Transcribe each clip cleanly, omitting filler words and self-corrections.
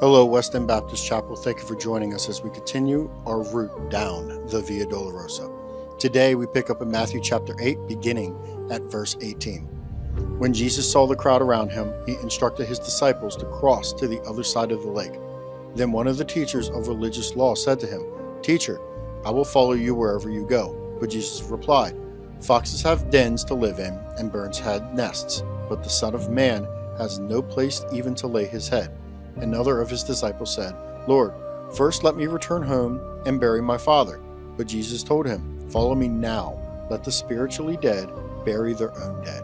Hello, West End Baptist Chapel. Thank you for joining us as we continue our route down the Via Dolorosa. Today we pick up in Matthew chapter 8, beginning at verse 18. When Jesus saw the crowd around him, he instructed his disciples to cross to the other side of the lake. Then one of the teachers of religious law said to him, "Teacher, I will follow you wherever you go." But Jesus replied, "Foxes have dens to live in, and birds have nests, but the Son of Man has no place even to lay his head." Another of his disciples said, "Lord, first let me return home and bury my father." But Jesus told him, "Follow me now. Let the spiritually dead bury their own dead."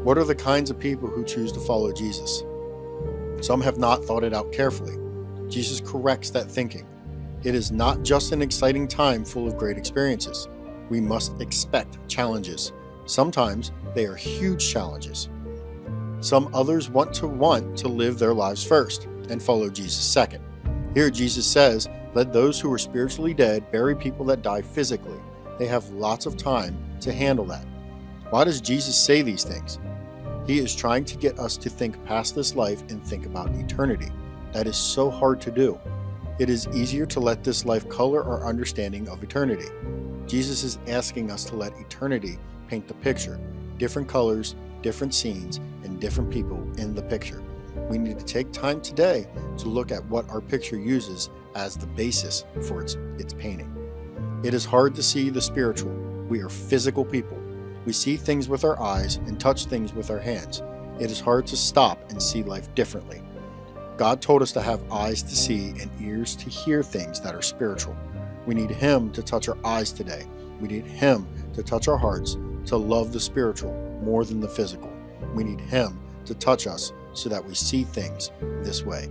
What are the kinds of people who choose to follow Jesus? Some have not thought it out carefully. Jesus corrects that thinking. It is not just an exciting time full of great experiences. We must expect challenges. Sometimes they are huge challenges. Some others want to live their lives first and follow Jesus second. Here Jesus says, let those who are spiritually dead bury people that die physically. They have lots of time to handle that. Why does Jesus say these things? He is trying to get us to think past this life and think about eternity. That is so hard to do. It is easier to let this life color our understanding of eternity. Jesus is asking us to let eternity paint the picture, different colors, different scenes, and different people in the picture. We need to take time today to look at what our picture uses as the basis for its painting. It is hard to see the spiritual. We are physical people. We see things with our eyes and touch things with our hands. It is hard to stop and see life differently. God told us to have eyes to see and ears to hear things that are spiritual. We need Him to touch our eyes today. We need Him to touch our hearts, to love the spiritual more than the physical. We need Him to touch us so that we see things this way.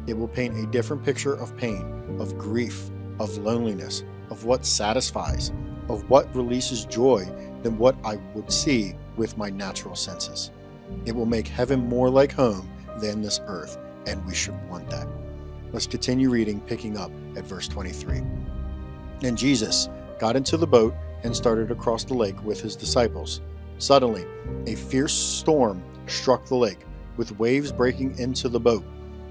It will paint a different picture of pain, of grief, of loneliness, of what satisfies, of what releases joy than what I would see with my natural senses. It will make heaven more like home than this earth, and we should want that. Let's continue reading, picking up at verse 23. And Jesus got into the boat and started across the lake with his disciples. Suddenly, a fierce storm struck the lake, with waves breaking into the boat.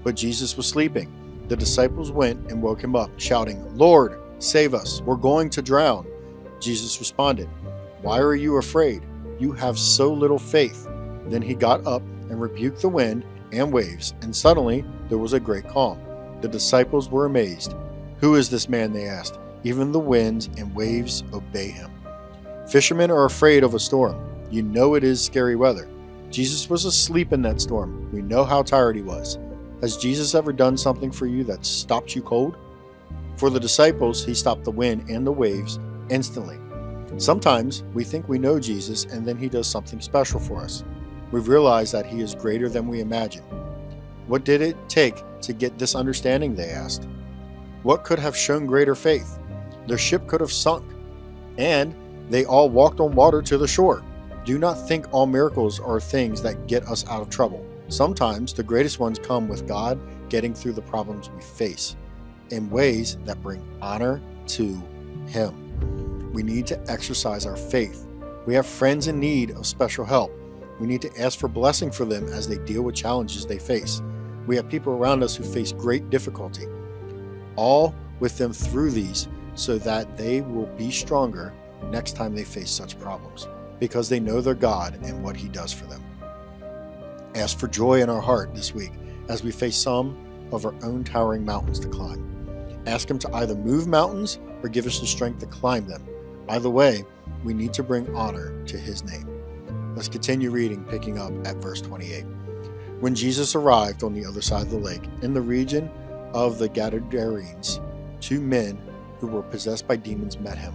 But Jesus was sleeping. The disciples went and woke him up, shouting, "Lord, save us, we're going to drown." Jesus responded, "Why are you afraid? You have so little faith." Then he got up and rebuked the wind and waves, and suddenly there was a great calm. The disciples were amazed. "Who is this man?" they asked. "Even the winds and waves obey him." Fishermen are afraid of a storm. You know it is scary weather. Jesus was asleep in that storm. We know how tired he was. Has Jesus ever done something for you that stopped you cold? For the disciples, he stopped the wind and the waves instantly. Sometimes we think we know Jesus and then he does something special for us. We realize that he is greater than we imagine. What did it take to get this understanding, they asked. What could have shown greater faith? Their ship could have sunk, and they all walked on water to the shore. Do not think all miracles are things that get us out of trouble. Sometimes the greatest ones come with God getting through the problems we face in ways that bring honor to Him. We need to exercise our faith. We have friends in need of special help. We need to ask for blessing for them as they deal with challenges they face. We have people around us who face great difficulty. All with them through these so that they will be stronger next time they face such problems, because they know their God and what He does for them. Ask for joy in our heart this week as we face some of our own towering mountains to climb. Ask Him to either move mountains or give us the strength to climb them. Either way, we need to bring honor to His name. Let's continue reading, picking up at verse 28. When Jesus arrived on the other side of the lake, in the region of the Gadarenes, 2 men who were possessed by demons met him.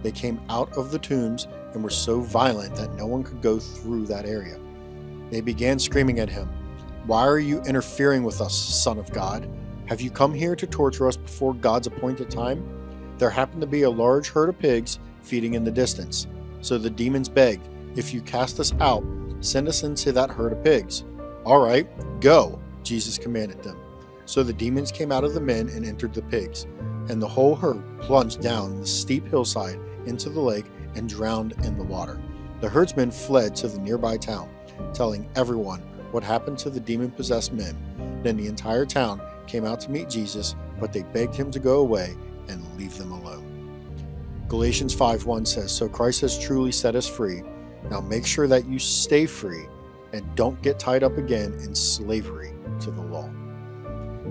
They came out of the tombs and were so violent that no one could go through that area. They began screaming at him, "Why are you interfering with us, Son of God? Have you come here to torture us before God's appointed time?" There happened to be a large herd of pigs feeding in the distance. So the demons begged, "If you cast us out, send us into that herd of pigs." "All right, go," Jesus commanded them. So the demons came out of the men and entered the pigs, and the whole herd plunged down the steep hillside into the lake and drowned in the water. The herdsmen fled to the nearby town, telling everyone what happened to the demon-possessed men. Then the entire town came out to meet Jesus, but they begged him to go away and leave them alone. Galatians 5:1 says, "So Christ has truly set us free. Now make sure that you stay free and don't get tied up again in slavery to the law."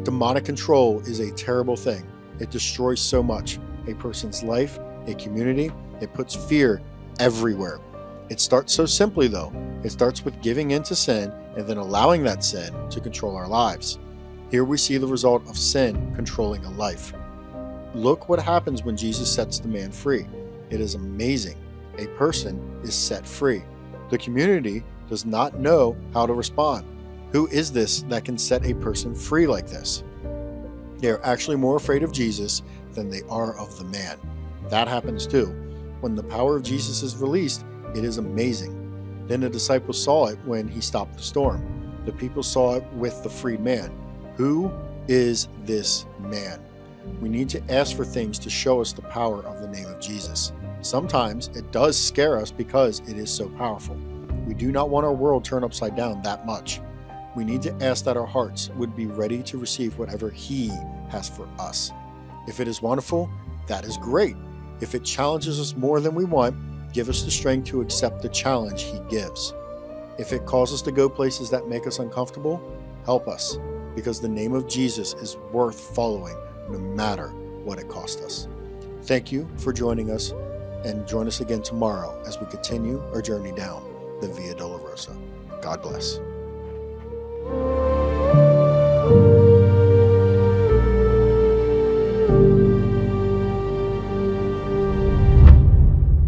Demonic control is a terrible thing. It destroys so much. A person's life, a community. It puts fear everywhere. It starts so simply though. It starts with giving in to sin and then allowing that sin to control our lives. Here we see the result of sin controlling a life. Look what happens when Jesus sets the man free. It is amazing. A person is set free. The community does not know how to respond. Who is this that can set a person free like this? They are actually more afraid of Jesus than they are of the man. That happens too. When the power of Jesus is released, it is amazing. Then the disciples saw it when he stopped the storm. The people saw it with the freed man. Who is this man? We need to ask for things to show us the power of the name of Jesus. Sometimes it does scare us because it is so powerful. We do not want our world turned upside down that much. We need to ask that our hearts would be ready to receive whatever he has for us. If it is wonderful, that is great. If it challenges us more than we want, give us the strength to accept the challenge he gives. If it causes us to go places that make us uncomfortable, help us, because the name of Jesus is worth following no matter what it costs us. Thank you for joining us, and join us again tomorrow as we continue our journey down the Via Dolorosa. God bless.